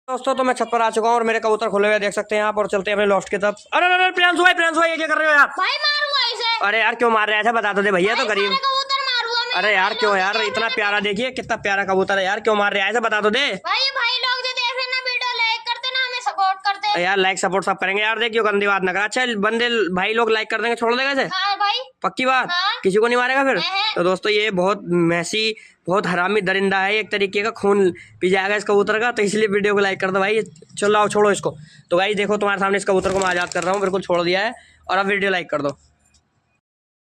दोस्तों तो मैं छत पर आ चुका हूँ और मेरे कबूतर खुले हुए देख सकते हैं यहाँ पर। चलते हैं अपने लॉफ्ट की तरफ। अरे अरे प्रियांशु भाई ये क्या कर रहे हो यार? भाई मारूंगा इसे। अरे यार क्यों मार रहे हैं? ऐसा बता दो दे भैया तो करीब। सारे कबूतर मारूंगा मैं। अरे यार क्यों यार, इतना प्यारा देखिए कितना प्यारा कबूतर है यार, क्यों मार रहे हैं? ऐसा बता दो दे। भाई लोग जो देख रहे हैं ना वीडियो लाइक करते ना, हमें सपोर्ट करते। यार लाइक सपोर्ट सब करेंगे यार, देखियो गंदी बात ना कर। अच्छा बंदे भाई लोग लाइक कर देंगे, छोड़ देगा इसे? हाँ भाई। पक्की बात? हाँ। किसी को नहीं मारेगा फिर? नहीं। तो दोस्तों ये बहुत मैसी, बहुत हरामी दरिंदा है, एक तरीके का खून पी जाएगा इस कबूतर का, तो इसलिए वीडियो को लाइक कर दो भाई। चलो आओ छोड़ो इसको। तो भाई देखो तुम्हारे सामने इस कबूतर को मैं आजाद कर रहा हूँ, बिल्कुल छोड़ दिया है, और अब वीडियो लाइक कर दो।